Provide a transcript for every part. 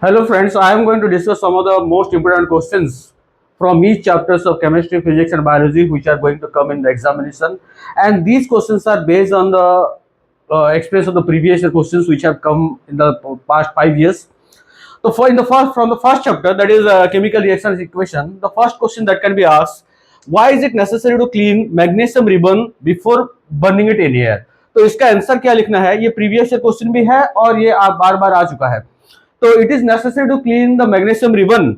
Hello friends, I am going to discuss some of the most important questions from each chapters of chemistry, physics and biology which are going to come in the examination, and these questions are based on the experience of the previous year questions which have come in the past 5 years. So for in the first from the first chapter, that is chemical reactions equation, the first question that can be asked, why is it necessary to clean magnesium ribbon before burning it in air? तो इसका answer क्या लिखना है, ये previous year question भी है और ये आप बार बार आ चुका है. तो it is necessary to clean the magnesium ribbon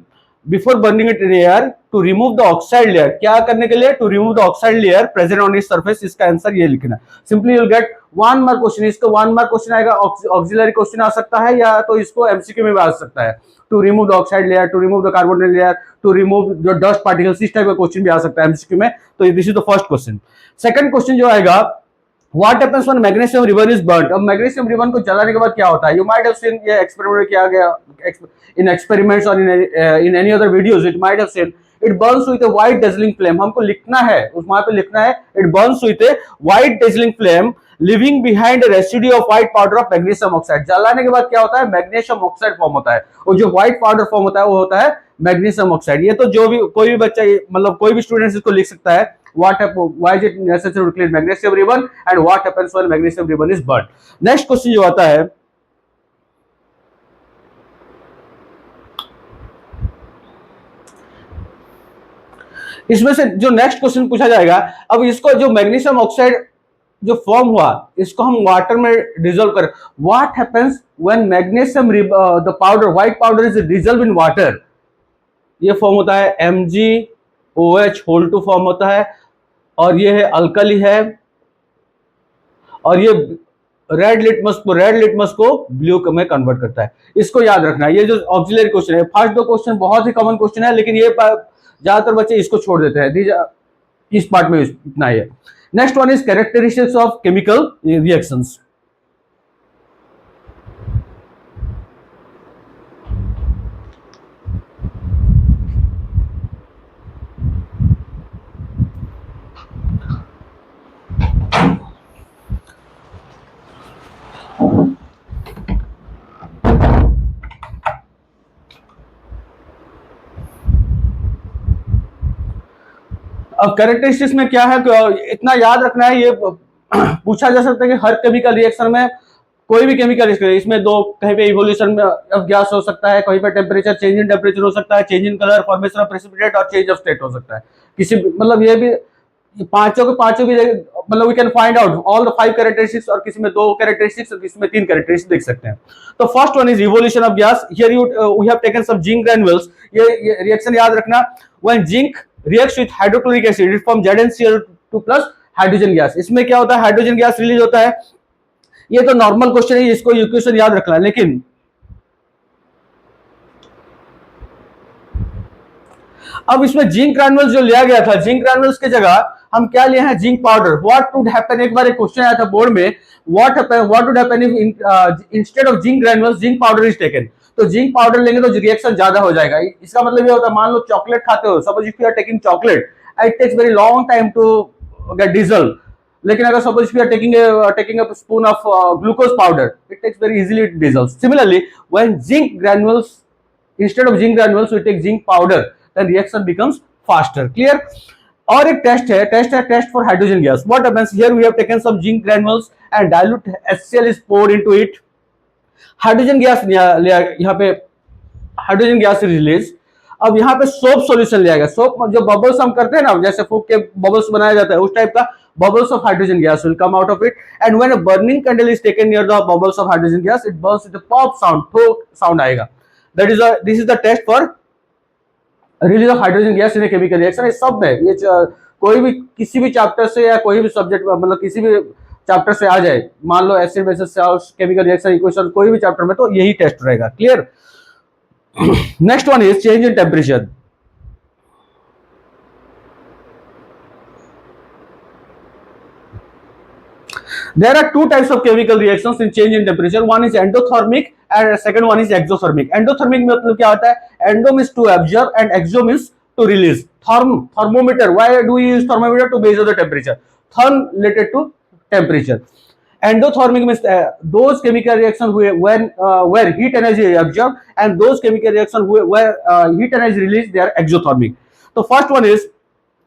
before burning it in air to remove the oxide layer. क्या करने के लिए? To remove the oxide layer present on इस सरफेस. इसका आंसर ये लिखना है. Simply you will get one mark question. इसको वन मार्क क्वेश्चन आएगा, ऑक्सिलरी क्वेश्चन आ सकता है या तो इसको एमसीक्यू में भी आ सकता है. To remove the oxide layer, to remove the carbon layer, to remove the dust particles, इस टाइप का क्वेश्चन भी आ सकता है एमसीक्यू में. तो this is the first question. Second question जो आएगा, What happens when magnesium ribbon is burnt? अब मैग्नीशियम रिबन को जलाने के बाद क्या होता है? You might have seen ये एक्सपेरिमेंट किया गया in experiments or in any other videos. It might have seen it burns with a white dazzling flame. हमको लिखना है, उस वहां पे लिखना है it burns with a white dazzling flame leaving behind a residue of white powder of magnesium oxide. जलाने के बाद क्या होता है? मैग्नीशियम ऑक्साइड फॉर्म होता है और जो व्हाइट पाउडर फॉर्म होता है वो होता है मैग्नीशियम ऑक्साइड. ये तो जो भी कोई भी बच्चा मतलब कोई भी स्टूडेंट इसको लिख सकता है. Why is it necessary to clean magnesium ribbon and what happens when magnesium ribbon is burnt? Next question जो आता है, इसमें से जो नेक्स्ट क्वेश्चन पूछा जाएगा, अब इसको जो मैग्नीशियम ऑक्साइड जो फॉर्म हुआ इसको हम वाटर में डिजोल्व करें. What happens when magnesium the powder white powder is dissolve in water? ये फॉर्म होता है MgOH होल टू फॉर्म होता है और ये है अल्कली है और ये रेड लिटमस को ब्लू में कन्वर्ट करता है. इसको याद रखना है. ये जो ऑक्सिलरी क्वेश्चन है, फर्स्ट दो क्वेश्चन बहुत ही कॉमन क्वेश्चन है लेकिन ये ज्यादातर बच्चे इसको छोड़ देते हैं. इस पार्ट में इतना ही है. Next one is characteristics of chemical reactions. अब कैरेक्टरिस्टिक्स में क्या है, इतना याद रखना है. ये पूछा जा सकता है कि हर केमिकल रिएक्शन में कोई भी केमिकल रिएक्शन, इसमें दो कहीं पे इवोल्यूशन ऑफ गैस हो सकता है, कहीं पे टेम्परेचर चेंज इन टेम्परेचर हो सकता है, change in colour, formation of precipitate और चेंज ऑफ स्टेट हो सकता है. किसी मतलब ये भी पांचों के भी मतलब we can find out all the 5 characteristics और किसी में 2 कैरेक्टरिस्टिक्स और किसी में 3 कैरेक्टरिस्टिक्स देख सकते हैं. तो first one is evolution of gas. Here we have taken some zinc granules. ये रिएक्शन याद रखना. When zinc reacts with hydrochloric acid it forms ZnCl2 plus hydrogen gas. इसमें क्या होता है? हाइड्रोजन गैस रिलीज होता है. ये तो नॉर्मल क्वेश्चन है, इसको इक्वेशन याद रखना है. लेकिन अब इसमें जिंक ग्रैन्युल्स जो लिया गया था, जिंक ग्रैन्युल्स की जगह हम क्या लिए हैं? Zinc powder. What would happen, एक बार एक क्वेश्चन आया था बोर्ड में, what would happen if instead of zinc ग्रैन्युल्स zinc powder is taken? तो जिंक पाउडर लेंगे तो रिएक्शन ज्यादा हो जाएगा. इसका मतलब ये होता है, मान लो चॉकलेट खाते हो, suppose if you are taking chocolate, it takes very long time to get dissolve. लेकिन अगर suppose if you are taking a spoon of glucose powder, it takes very easily it dissolves. Similarly when zinc granules instead of zinc granules we take zinc powder, then reaction becomes faster. Clear? और एक test है, test for hydrogen gas. What happens? Here we have taken some zinc granules and dilute HCl is poured into it. Hydrogen gas यहाँ पे hydrogen gas release. अब यहाँ पे soap solution लिया गया. सोप जो बबल्स हम करते हैं ना, जैसे फूक के बबल्स बनाया जाता है, उस टाइप का bubbles of hydrogen gas will come out of it, and when a burning candle is taken near the bubbles of hydrogen gas, it burns with a pop sound, ठोक साउंड आएगा. This is the test for release of hydrogen gas in a chemical reaction. ये सब में ये कोई भी किसी भी चैप्टर से या कोई भी सब्जेक्ट मतलब किसी भी चैप्टर से आ जाए, मान लो acid bases salts, chemical reaction equation, कोई भी चैप्टर में, तो यही टेस्ट रहेगा. Clear? Next one is change in temperature. There are 2 types of chemical reactions in change in temperature. One is endothermic and second one is exothermic. Endothermic मतलब क्या होता है? Endo means to absorb and exo means to release. Thermometer. Why do we use thermometer? To measure the temperature. Therm related to temperature. Endothermic means those chemical reaction when where heat energy is absorbed, and those chemical reaction where heat energy released, they are exothermic. तो first one is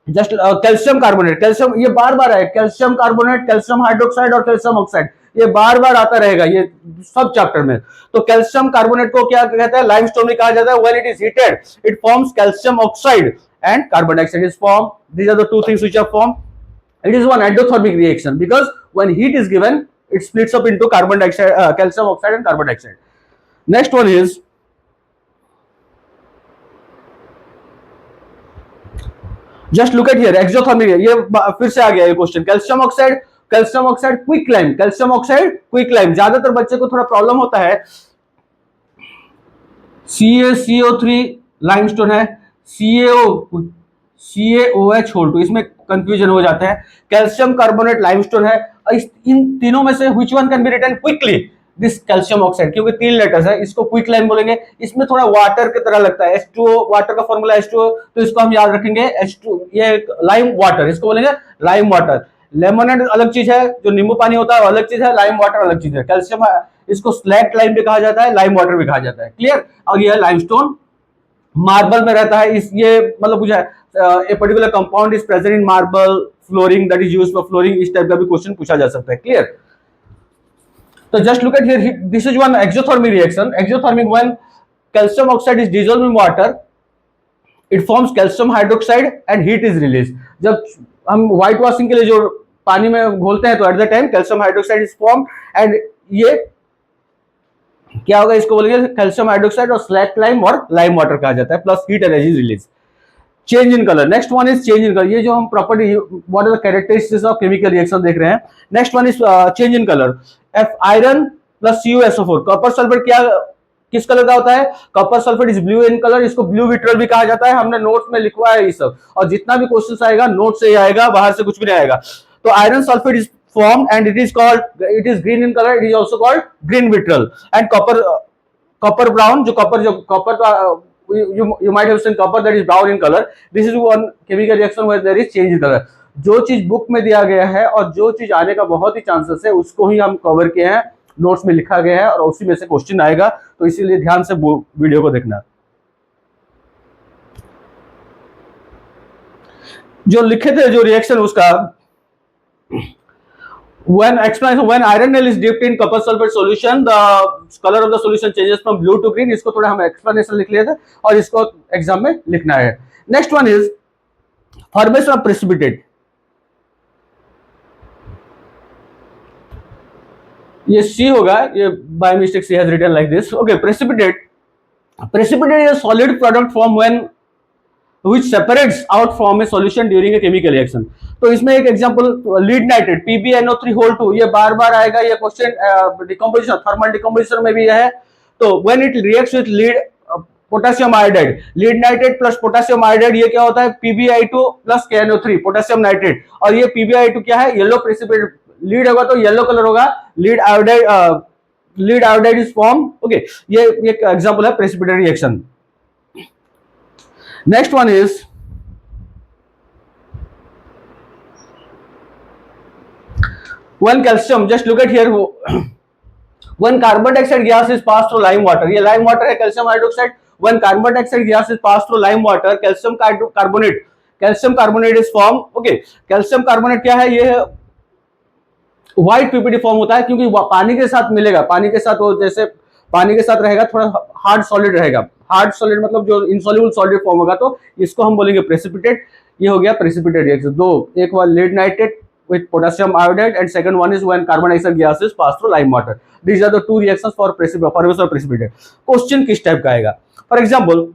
just calcium carbonate, calcium ये बार बार है, calcium carbonate, calcium hydroxide और calcium oxide, ये बार बार आता रहेगा ये सब चैप्टर में। तो कैल्शियम कार्बोनेट को क्या कहते हैं, लाइमस्टोन भी कहा जाता है। When it is heated it forms calcium oxide and carbon dioxide is form. These are the two things which are form. It is one endothermic reaction because when heat is given, it splits up into carbon dioxide, calcium oxide and carbon dioxide. Next one is just look at here exothermic. ये फिर से आ गया ये question, calcium oxide quick lime, calcium oxide quick lime. ज्यादातर बच्चे को थोड़ा problem होता है, CaCO3 लाइमस्टोन है, CaOH होल 2, इसमें कंफ्यूजन हो जाता है। कैल्शियम कार्बोनेट लाइमस्टोन है। इन तीनों में से which one can be written quickly, this calcium oxide, क्योंकि 3 लेटर्स है, इसको क्विक लाइम बोलेंगे। इसमें थोड़ा वाटर की तरह लगता है, H2O, वाटर का फॉर्मूला H2O, तो इसको हम याद रखेंगे H2, ये लाइम वाटर, इसको बोलेंगे लाइम वाटर। लेमनेड अलग चीज है, जो नींबू पानी होता है अलग चीज है, लाइम वाटर अलग चीज है। कैल्शियम इसको स्लैक लाइम भी कहा जाता है, लाइम वाटर भी कहा जाता है। क्लियर। और ये लाइमस्टोन मार्बल में रहता है, इस ये मतलब पूछा है a particular compound is present in marble flooring that is used for flooring, इस टाइप का भी क्वेश्चन पूछा जा सकता है। क्लियर। तो just look at here, this is one exothermic reaction. Exothermic when calcium oxide is dissolved in water it forms calcium hydroxide and heat is release. जब हम व्हाइट वॉशिंग के लिए जो पानी में घोलते हैं तो at the time calcium hydroxide is form and ये क्या होगा, इसको बोलेंगे कैल्शियम हाइड्रोक्साइड और स्लैक लाइम और लाइम वाटर कहा जाता है, plus heat energy release. Change in colour, next one is change in colour. ये जो हम property what are the characteristics of chemical reaction देख रहे हैं। Next one is change in colour. F iron plus CuSO4, copper sulphate क्या किस colour का होता है, copper sulphate is blue in colour, इसको ब्लू विट्रल भी कहा जाता है। हमने नोट्स में लिखवा है ये सब, और जितना भी क्वेश्चन आएगा नोट से ही आएगा, बाहर से कुछ भी नहीं आएगा। तो iron sulphate is formed and it is green in color, it is also called green vitral। and copper brown, जो copper का you might have seen copper that is brown in color, this is one chemical reaction where there is change in color। जो चीज book में दिया गया है और जो चीज आने का बहुत ही चांसेस है उसको ही हम कवर किए हैं, नोट्स में लिखा गया है और उसी में से क्वेश्चन आएगा, तो इसीलिए ध्यान से वीडियो को देखना। जो लिखे थे जो रिएक्शन उसका, when explanation when iron nail is dipped in copper sulfate solution the color of the solution changes from blue to green। इसको थोड़ा हम explanation लिख लिए थे और इसको एग्जाम में लिखना है। Next one is formation of precipitate. ये सी होगा, ये by mistake C has written like this. Okay, precipitate is a solid product formed when which separates out from a solution during a chemical reaction। तो इसमें एक example lead nitrate PbNO3 whole 2, ये बार बार आएगा ये क्वेश्चन, डिकम्पोजिशन थर्मल डिकम्पोजिशन में भी है। तो when it reacts with lead potassium iodide, lead nitrate plus potassium iodide, ये क्या होता है PbI2 plus KNO3 potassium nitrate. और ये PbI2 क्या है, येलो प्रेसिपिटेट, लीड होगा तो येलो कलर होगा, lead iodide is form. Okay, ये एक एग्जांपल है precipitate reaction. Next one is when calcium, just look at here, when carbon dioxide gas is passed through lime water, ये lime water है calcium hydroxide, when carbon dioxide gas is passed through lime water calcium carbonate is formed। okay, calcium carbonate क्या है, ये white PPT form होता है क्योंकि पानी के साथ मिलेगा, पानी के साथ वो जैसे पानी के साथ रहेगा थोड़ा हार्ड सॉलिड रहेगा, हार्ड सॉलिड मतलब जो इनसॉल्युबल सॉलिड फॉर्म होगा, तो इसको हम बोलेंगे प्रेसिपिटेट। ये हो गया प्रेसिपिटेट रिएक्शन। दो, एक बार lead nitrate with potassium iodide and second one is when carbon dioxide gas is pass through lime water. These are the two reactions for formation of precipitate. Question किस type का आएगा, for example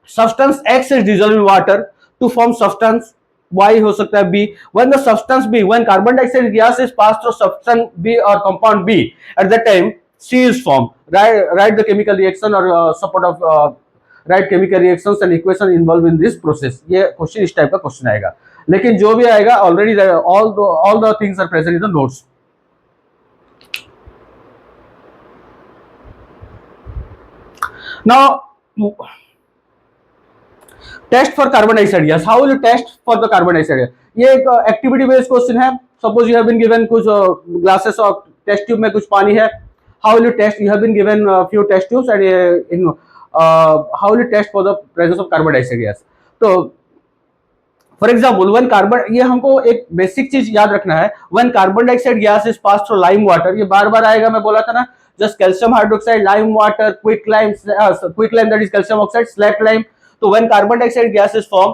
substance X is dissolved in water to form substance Y हो सकता है B, when the substance B, when carbon dioxide gas is passed through substance B or compound B, at that time C is formed। Write the chemical reaction or support of write chemical reactions and equation involved in this process। ये question इस type का question आएगा, लेकिन जो भी आएगा already all the things are present in the notes। Now test for carbon dioxide gas, how will you test for the carbon dioxide gas. ये एक एक्टिविटी बेस्ड क्वेश्चन है, suppose you have been given कुछ glasses of test tube में कुछ पानी है, how will you test? You have been given a few test tubes and how will you test for the presence of carbon dioxide gas? तो for example one carbon, ये हमको एक basic चीज याद रखना है, one carbon dioxide gas is pass through lime water, ये बार बार आएगा, मैं बोला था ना, just calcium hydroxide, lime water, quick lime that is calcium oxide, slack lime. तो when carbon dioxide gas is form,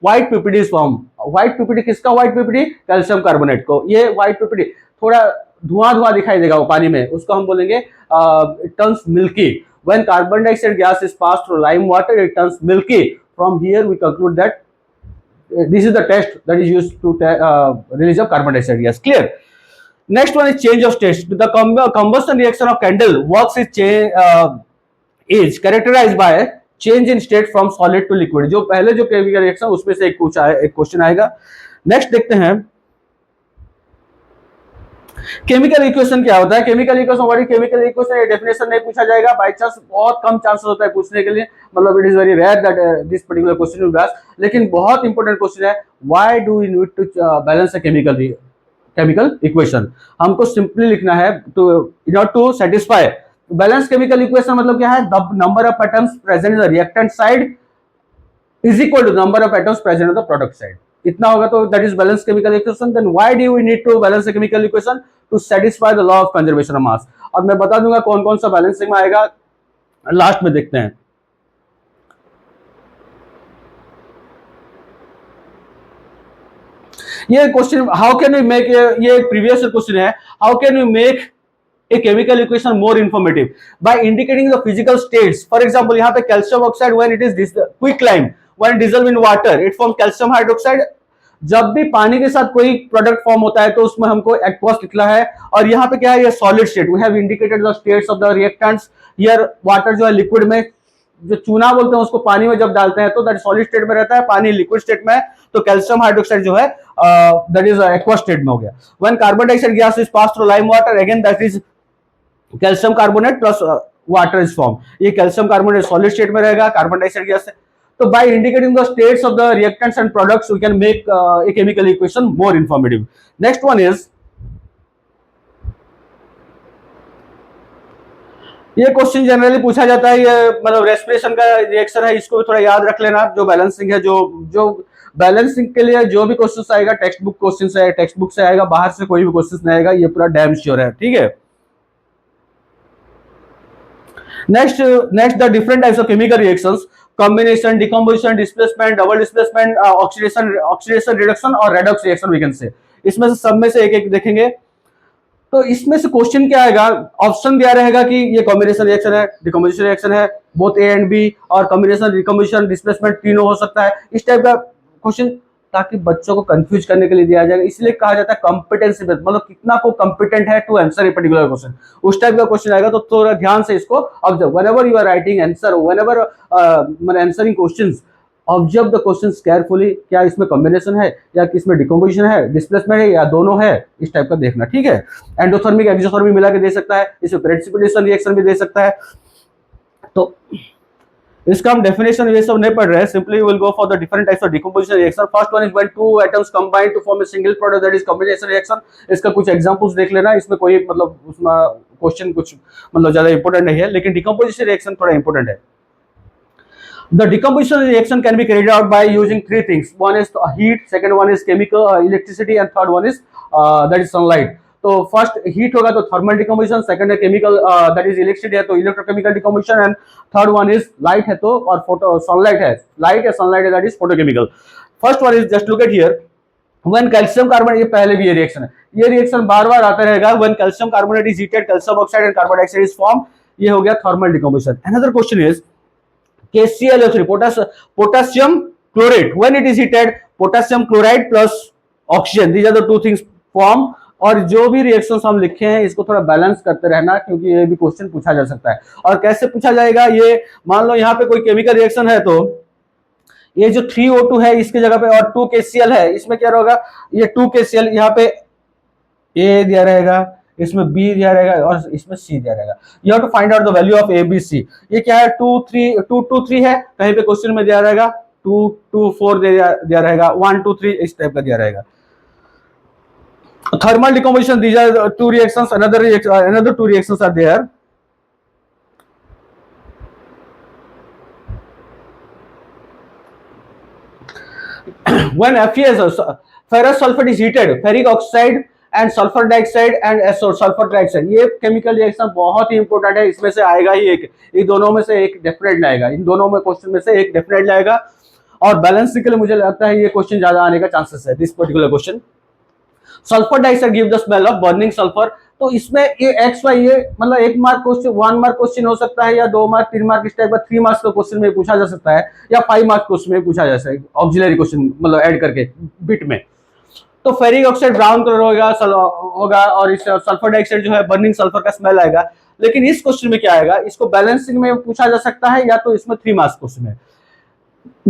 white PPD is form. White PPD किसका व्हाइट पीपीडी? कैल्शियम कार्बोनेट को। ये व्हाइट पीपीडी थोड़ा धुआं धुआं दिखाई देगा वो पानी में, उसको हम बोलेंगे it turns milky. When carbon dioxide gas is pass through lime water it turns milky. From here we conclude that this is the test that is used to release of carbon dioxide gas. Clear? Next one is change of state. The combustion reaction of candle works is characterized by change in state from solid to liquid. जो पहले जो chemical reaction उसमें से एक question आएगा। Next देखते हैं chemical equation क्या होता है। Chemical equation, what is chemical equation, ये डेफिनेशन नहीं पूछा जाएगा, बाय चांस बहुत कम चांसेस होता है पूछने के लिए, मतलब it is very rare that this particular question will be asked, लेकिन बहुत इंपॉर्टेंट क्वेश्चन है। Why do we need to balance a chemical equation? हमको सिंपली लिखना है to in order to satisfy balance chemical equation, मतलब क्या है, the number of atoms present in the reactant side is equal to number of atoms present in the product side. इतना होगा तो that is balance chemical equation. Then why do we need to balance the chemical equation? To satisfy the law of conservation of mass. और मैं बता दूंगा कौन कौन सा बैलेंसिंग में आएगा, लास्ट में देखते हैं। ये question how can we make, ये प्रीवियस क्वेश्चन है, how can we make a chemical equation more informative by indicating the physical states. For example, यहाँ पे calcium oxide when it is quicklime, when dissolved in water it forms calcium hydroxide. जब भी पानी के साथ कोई product form होता है तो उसमें हमको एक्वस लिखना है, और यहाँ पे क्या है, ये solid state, we have indicated the states of the reactants. Here water जो है लिक्विड में, जो चूना बोलते हैं उसको पानी में जब डालते हैं तो दैट सॉलिड स्टेट में रहता है, पानी लिक्विड स्टेट में है, तो कैल्शियम हाइड्रोक्साइड जो है दैट इज एक्वस स्टेट में हो गया। When carbon dioxide gas is pass through lime water, again that is calcium carbonate plus water is form. ये कैल्शियम कार्बोनेट सॉलिड स्टेट में रहेगा कार्बन डाइऑक्साइड गैस से। तो by indicating the states of the reactants and products we can make a chemical equation more informative. Next one is, ये question generally पूछा जाता है, ये मतलब रेस्पिरेशन का रिएक्शन है, इसको थोड़ा याद रख लेना। जो बैलेंसिंग है, जो बैलेंसिंग के लिए जो भी क्वेश्चन आएगा टेक्स्ट बुक क्वेश्चन से, टेक्स्ट बुक से आएगा, बाहर से कोई भी क्वेश्चन नहीं आएगा, ये पूरा डैम श्योर है, ठीक है। Next, the different types of chemical reactions: combination, decomposition, displacement, double displacement, oxidation reduction और redox reaction we can say। इसमें से सब में से एक एक देखेंगे। तो इसमें से क्वेश्चन क्या आएगा, ऑप्शन दिया रहेगा कि ये कॉम्बिनेशन रिएक्शन है, डिकम्पोजिशन रिएक्शन है, बोथ ए एंड बी, और कॉम्बिनेशन, डिकम्पोजिशन, डिस्प्लेसमेंट तीनों हो सकता है, इस टाइप का क्वेश्चन, ताकि बच्चों को कंफ्यूज करने के लिए दिया जाएगा। इसलिए कहा जाता है कॉम्पिटेंसी बेस्ड, मतलब कितना को कॉम्पिटेंट है to answer a particular question, उस टाइप का क्वेश्चन आएगा। तो थोड़ा ध्यान से इसको observe, whenever you are writing answer, whenever answering questions, observe the questions carefully, क्या इसमें कॉम्बिनेशन है या इसमें डिकम्पोजिशन है, डिस्प्लेसमेंट है, या दोनों है, इस टाइप का देखना, ठीक है। एंडोथर्मिक एक्सोथर्मिक मिला के दे सकता है, इसमें प्रेसिपिटेशन रिएक्शन भी दे सकता है। तो इसका हम डेफिनेशन ये सब नहीं पढ़ रहे हैं, simply will go for the different types of decomposition reaction. First one is when two atoms combine to form a single product, that is combination reaction. इसका कुछ एग्जांपल्स देख लेना, इसमें कोई मतलब उसमें क्वेश्चन कुछ मतलब ज्यादा इंपॉर्टेंट नहीं है, लेकिन डिकम्पोजिशन रिएक्शन थोड़ा इंपॉर्टेंट है। The decomposition reaction can be carried out by using three things. One is heat, second one is chemical electricity, and third one is that is sunlight. तो first heat होगा तो thermal decomposition, second है chemical that is electricity है तो electrochemical decomposition, and third one is light है तो, और photo sunlight है, लाइट या सनलाइट है that is photochemical. First one is just look at here, when calcium carbonate, ये पहले भी ये रिएक्शन है, ये रिएक्शन बार बार आता रहेगा। When calcium carbonate is heated, calcium oxide and carbon dioxide is form, ये हो गया thermal decomposition. Another question is KClO3, potassium chlorate, when it is heated, potassium chloride plus oxygen, these are the two things form। और जो भी reactions हम लिखे हैं इसको थोड़ा बैलेंस करते रहना, क्योंकि ये भी क्वेश्चन पूछा जा सकता है। और कैसे पूछा जाएगा, ये मान लो यहाँ पे कोई केमिकल रिएक्शन है तो ये जो 3O2 है इसकी जगह पे और 2KCl है, इसमें क्या होगा, ये 2KCl यहाँ पे A दिया रहेगा, इसमें B दिया रहेगा और इसमें C दिया रहेगा। You have to find out the value of A B C। ये क्या है, 2 2 3 है, कहीं पे क्वेश्चन में दिया रहेगा 2 2 4 दिया रहेगा, 1 2 3 इस टाइप का दिया रहेगा। Thermal decomposition, these are two reactions. Another two reactions are there. When FeS, ferrous sulfate is heated, ferric oxide and sulphur dioxide and sulphur dioxide, ये केमिकल रिएक्शन बहुत ही इंपॉर्टेंट है, इसमें से आएगा ही एक, इन दोनों में से एक डेफिनेटली आएगा, इन दोनों में क्वेश्चन में से एक डेफिनेटली आएगा, और बैलेंसिंग के लिए मुझे लगता है ये क्वेश्चन ज्यादा आने का चांसेस है, this particular question. Sulphur dioxide give the smell of burning sulphur, तो इसमें ये एक्स वाई ये मतलब 1 मार्क क्वेश्चन, 1 मार्क क्वेश्चन हो सकता है, या 2 मार्क, 3 मार्क, इस टाइप का 3 मार्क्स का क्वेश्चन में पूछा जा सकता है, या 5 मार्क्स क्वेश्चन में पूछा जा सकता है, ऑक्सिलरी क्वेश्चन मतलब ऐड करके बिट में। तो फेरिक ऑक्साइड ब्राउन कलर होगा और इस सल्फर डाइऑक्साइड जो है बर्निंग सल्फर का स्मेल आएगा, लेकिन इस क्वेश्चन में क्या आएगा, इसको बैलेंसिंग में पूछा जा सकता है, या तो इसमें 3 मार्क्स क्वेश्चन है।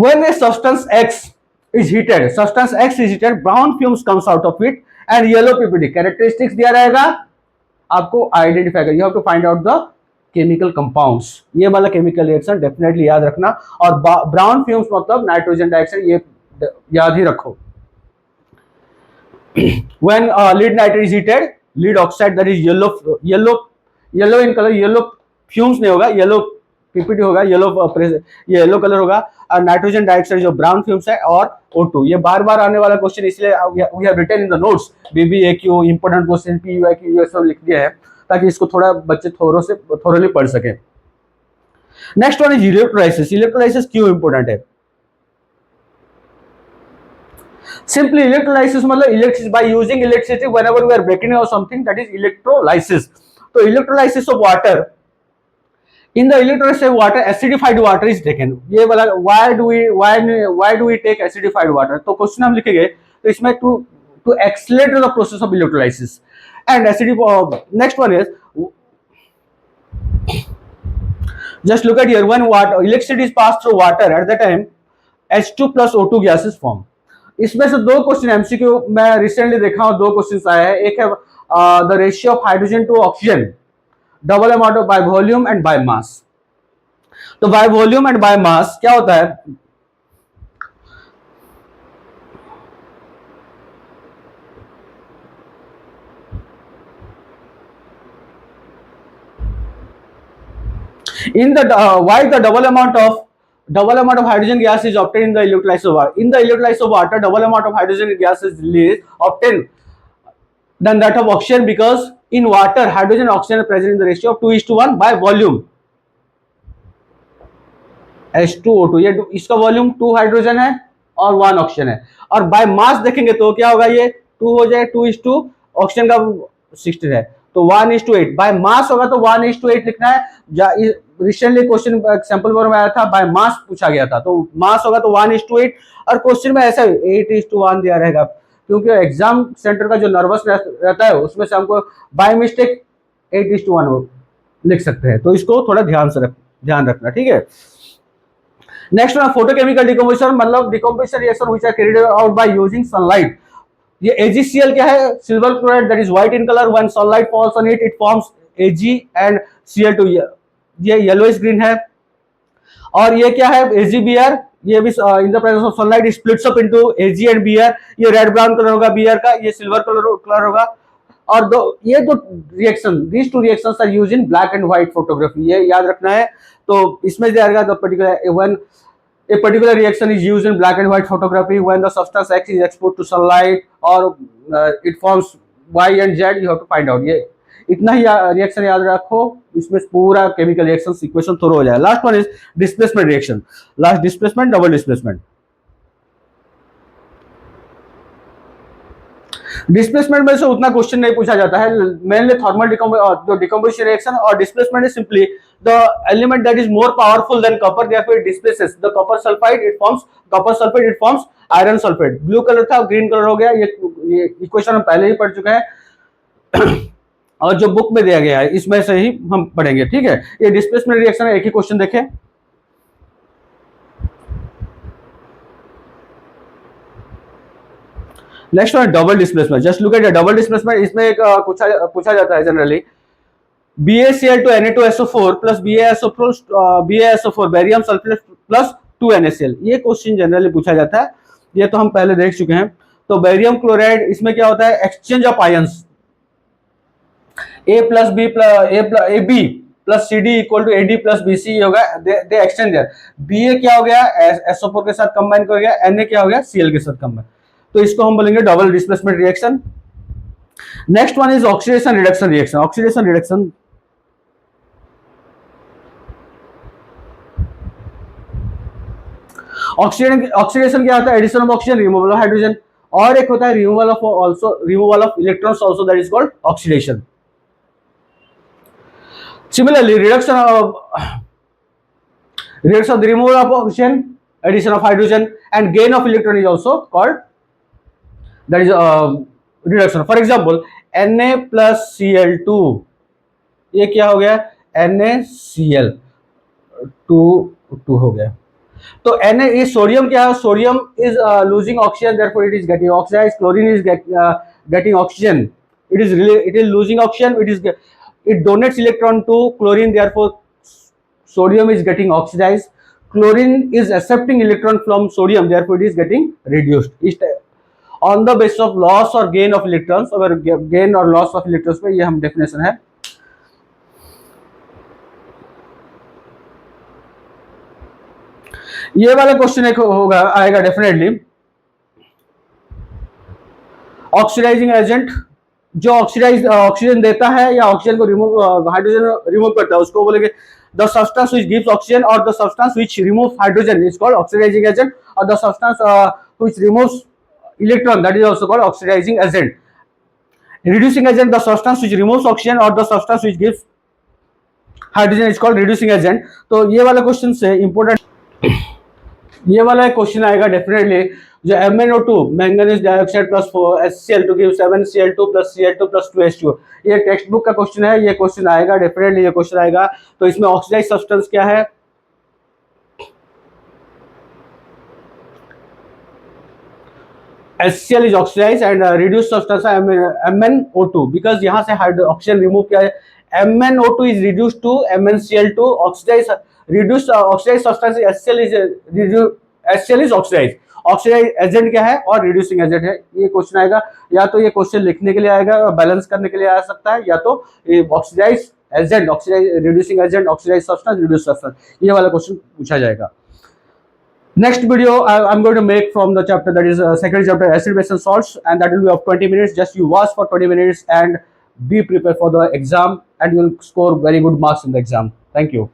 When a substance X is heated, brown fumes comes out of it and yellow PPD characteristics दिया रहेगा, आपको आइडेंटिफाई कर, you have to find out the chemical compounds, ये वाला केमिकल रिएक्शन डेफिनेटली याद रखना, और ब्राउन फ्यूम्स मतलब नाइट्रोजन डाइऑक्साइड, ये याद ही रखो। When lead nitrate is heated, lead oxide that is yellow in color, yellow fumes नहीं होगा, yellow PPT होगा, ये येलो कलर होगा, और नाइट्रोजन डाइऑक्साइड जो ब्राउन फ्यूम्स है, और O2, ये बार बार आने वाला क्वेश्चन, इसलिए we have written in the notes BBAQ important question, PUIQ ये सब लिख दिया है, ताकि इसको थोड़ा बच्चे थोरोली पढ़ सके। Next one is electrolysis. Electrolysis क्यों इंपोर्टेंट है? Simply electrolysis मतलब electricity, by using electricity whenever we are breaking or something, that is electrolysis. तो electrolysis of water, in the electrolysis of water acidified water is taken, ये वाला why do we take acidified water, तो question हम लिखेंगे, तो इसमें to accelerate the process of electrolysis and next one is, just look at here, when water electricity is passed through water, at that time H2 plus O2 gases form। इसमें से 2 question MCQ मैं recently देखा हूं, 2 questions आए हैं, एक है the ratio of hydrogen to oxygen, double amount of by volume and by mass. तो by volume and by mass क्या होता है, in the why the double amount of hydrogen gas is obtained in the electrolysis of water. In the electrolysis of water, double amount of hydrogen gas is obtained than that of oxygen, because in water hydrogen and oxygen are present in the ratio of 2:1 by volume, H2O2, ये इसका volume 2 hydrogen है और 1 oxygen है, और by mass देखेंगे तो क्या होगा, ये 2 हो जाए, 2:2, ऑक्सीजन का 16 है, तो 1:8, बाय मास होगा तो 1:8 लिखना है। रिसेंटली क्वेश्चन एग्जांपल में आया था, बाय मास पूछा गया था, तो मास होगा तो 1:8, और क्वेश्चन में ऐसा 8:1 दिया रहेगा, क्योंकि एग्जाम सेंटर का जो नर्वस रहता है उसमें से हमको बाय मिस्टेक 8:1 लिख सकते हैं, तो इसको थोड़ा ध्यान रखना, ठीक है। नेक्स्ट वन फोटोकेमिकल डिकम्पोजिशन, मतलब decomposition reaction which are carried out by using sunlight. ये AgCl क्या है, silver chloride that is white in colour, when sunlight falls on it forms Ag and Cl2, ये येलोइश ग्रीन है। और ये क्या है, AgBr, ये भी in the presence of sunlight splits up into Ag and Br, ये रेड ब्राउन कलर होगा Br का, ये सिल्वर कलर होगा। और ये दो reaction, these two reactions are used in black and white photography, ये याद रखना है। तो इसमें जाएगा the particular when a particular reaction is used in black and white photography, when the substance X is exposed to sunlight or it forms Y and Z, you have to find out। ये इतना ही reaction याद रखो, इसमें पूरा chemical reaction equation थोड़ा हो जाए। Last one is displacement reaction, last displacement, double displacement. Displacement में से उतना क्वेश्चन नहीं पूछा जाता है, मेनली थर्मल डिकम्पोजिशन रिएक्शन, और displacement is simply the element that is more powerful than copper, therefore it displaces the copper sulfide, it forms iron sulfate। Blue colour था, green colour हो गया, ये इक्वेशन हम पहले ही पढ़ चुके हैं और जो बुक में दिया गया है इसमें से ही हम पढ़ेंगे, ठीक है। ये डिस्प्लेसमेंट रिएक्शन है, एक ही क्वेश्चन देखें। Next one double displacement, just look at double displacement. इसमें एक पूछा जाता है generally, BaCl to Na2SO4 plus BaSO4 barium sulphate plus 2NaCl, ये क्वेश्चन जनरली पूछा जाता है, ये तो हम पहले देख चुके हैं। तो बेरियम क्लोराइड इसमें क्या होता है, exchange of ions, A plus B A B plus C D equal to A D plus B C होगा, they exchange their, B A क्या हो गया SO4 के साथ कंबाइन हो गया, Na क्या हो गया Cl के साथ कंबाइन, तो इसको हम बोलेंगे double displacement reaction. Next one is oxidation reduction reaction. Oxidation reduction oxidation क्या होता है, addition of oxygen, removal of hydrogen, और एक होता है removal of electrons also, that is called oxidation. Similarly, reduction of the removal of oxygen, addition of hydrogen, and gain of electron is also called, that is reduction. For example, Na plus Cl2, ये क्या हो गया, NaCl2 हो गया। तो Na ये sodium क्या है, sodium is losing oxygen, therefore it is getting oxidized. Chlorine is getting oxygen, it is losing oxygen, it donates electron to chlorine, therefore sodium is getting oxidized. Chlorine is accepting electron from sodium, therefore it is getting reduced. On the basis of loss or gain of electrons, और gain और loss of electrons पे ये हम definition है। ये वाला question एक होगा, आएगा डेफिनेटली, ऑक्सीडाइजिंग एजेंट जो ऑक्सीजन देता है या ऑक्सीजन को रिमूव, हाइड्रोजन रिमूव करता है, उसको बोलेंगे the substance which gives oxygen, और the substance which removes hydrogen is called oxidising agent, और the substance which removes electron, that is also called oxidising agent. Reducing agent, the substance which removes oxygen, और the substance which gives hydrogen is called reducing agent. तो ये वाला question से important, ये वाला question आएगा definitely, जो MnO2 manganese dioxide plus HCl2 gives 7Cl2 plus Cl2 plus 2H2, ये टेक्स्ट बुक का क्वेश्चन है, ये क्वेश्चन आएगा डेफिनेटली, ये क्वेश्चन आएगा। तो इसमें ऑक्सीडाइज सब्सटेंस क्या है, HCl is oxidized and reduced substance है MnO2, बिकॉज यहाँ से ऑक्सीजन रिमूव किया है, MnO2 is reduced to MnCl2, oxidized reduced oxidized substance HCl is reduced, HCl is oxidized, oxidise agent क्या है और रिड्यूसिंग एजेंट है। ये क्वेश्चन आएगा, या तो ये क्वेश्चन लिखने के लिए आएगा, बैलेंस करने के लिए आ सकता है, या तो oxidise agent, oxidise reducing agent, oxidise substance, reduce substance, ये वाला क्वेश्चन पूछा जाएगा। Next video I'm going to make from the chapter, that is second chapter, acid base and salts, and that will be of 20 minutes. Just you watch for 20 minutes and be prepared for the exam, and you will score very good marks in the exam. Thank you.